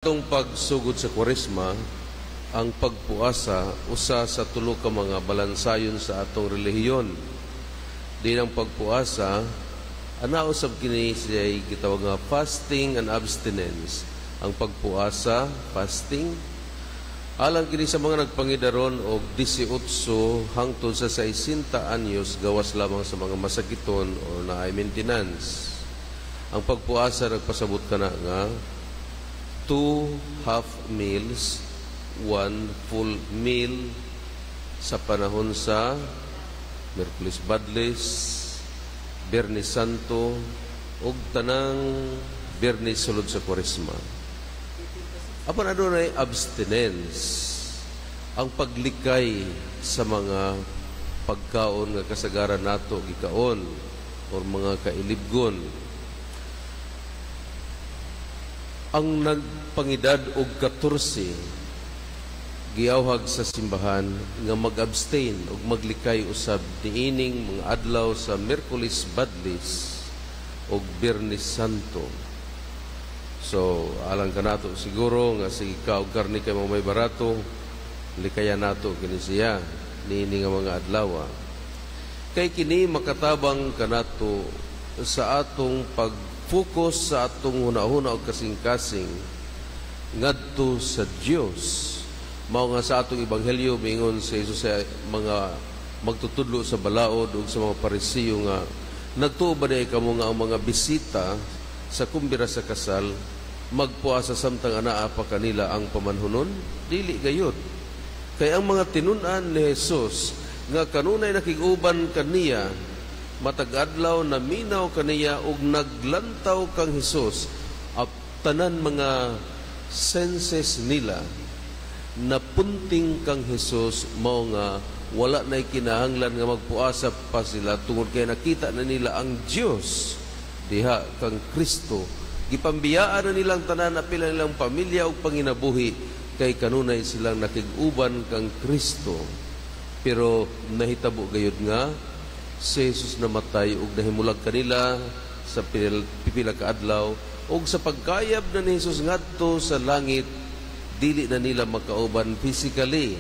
Itong pagsugod sa Kwaresma, ang pagpuasa usa sa tulo ka mga balansayon sa atong relihiyon. Di ang pagpuasa, usab kini siya gitawag nga fasting and abstinence. Ang pagpuasa, fasting, alang kini sa mga nagpangidaron og 18 hangtod sa 60 anyos gawas lamang sa mga masakiton o naay maintenance. Ang pagpuasa nagpasabot kana nga 2 half meals, 1 full meal sa panahon sa Miyerkules Badles, Biyernes Santo, ug tanang Biyernes sulod sa Kwaresma. Apan adunay abstinence, ang paglikay sa mga pagkaon nga kasagaran nato gikaon o mga kailibgon. Ang nagpangidad og 14 giawhag sa simbahan nga mag-abstain ug maglikay usab niining mga adlaw sa Miyerkules Badles ug Biyernes Santo. So alang kanato siguro nga sige ka og karni kay may barato, likayan nato kini siya niini nga mga adlaw. Kay kini makatabang kanato sa atong pag-focus sa atong hunahuna o kasing-kasing ngadto sa Dios. Mao nga sa atong ebanghelyo mingon sa Jesus sa mga magtutudlo sa balaod ug sa mga Parisiyo nga nagtuo ba day kamo nga ang mga bisita sa kumbira sa kasal magpuasa samtang anaa pa kanila ang pamanhunon? Dili gayud. Kay ang mga tinun-an ni Jesus nga kanunay nakig-uban kaniya matag adlaw na minaw kaniya ug naglantaw kang Hesus at tanan mga senses nila napunting kang Hesus mao nga wala nay kinahanglan nga magpuasa pa sila tungod kay nakita na nila ang Dios diha kang Kristo. Gipambiyaan na nilang tanan na pila nilang pamilya ug panginabuhi kay kanunay silang nakig-uban kang Kristo. Pero nahitabo gayud nga si Jesus namatay ug nahimulag kanila sa pipila ka adlaw ug sa pagkayab na ni Jesus ngadto sa langit dili na nila makauban physically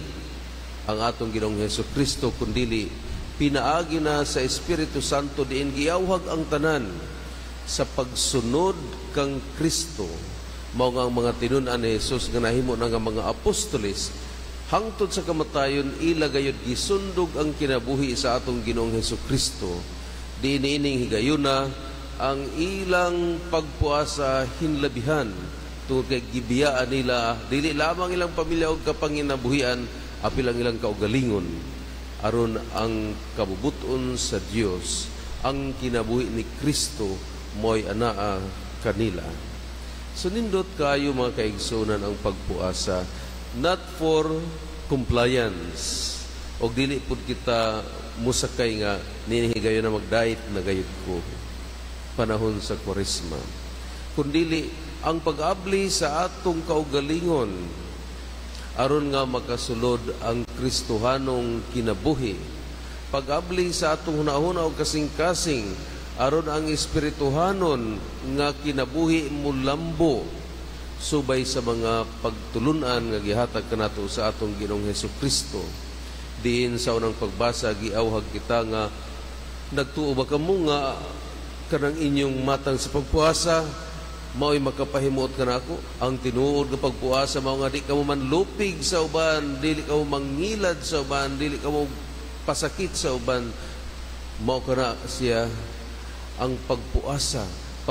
ang atong Ginoong Hesukristo kundili pinaagi na sa Espiritu Santo diin giawhag ang tanan sa pagsunod kang Kristo. Mao nga ang mga tinun-an ni Jesus nga nahimo na nga mga apostoles hangtod sa kamatayon ila gayud gisundog ang kinabuhi sa atong Ginoong Hesukristo. Diin-ining higayuna ang ilang pagpuasa hinlabihan tungod kay gibiyaan nila dili lamang ilang pamilya og kapanginabuhian apil ang ilang kaugalingon aron ang kabubuton sa Dios ang kinabuhi ni Kristo mo'y anaa kanila. So nindot kayo mga kaigsunan ang pagpuasa not for compliance og dili pud kita musakay nga ninihigayon na mag-diet na gayud ko panahon sa Kwaresma kundili ang pag-abli sa atong kaugalingon aron nga makasulod ang Kristohanong kinabuhi, pag-abli sa atong hunahuna o kasing-kasing aron ang espirituhanon nga kinabuhi mulambo subay sa mga pagtulunan nga gihatag kanato sa atong Ginoong Hesukristo. Diin sa unang pagbasa giawhag kita nga nagtuo ba kamo nga kanang inyong matang sa pagpuasa mao'y makapahimuot ka na ako. Ang tinuod ng pagpuasa, mao nga di ka mo manlupig sa uban, dili ka mo mangilad sa uban, dili ka mo pasakit sa uban. Mao ka na siya ang pagpuasa,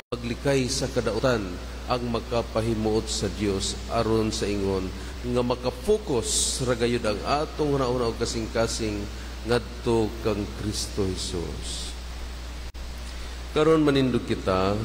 paglikay sa kadautan, ang makapahimuot sa Dios aron sa ingon nga makapokus ragayod ang atong hunahuna og kasing-kasing ngadto kang Kristo Jesus. Karon manindog kita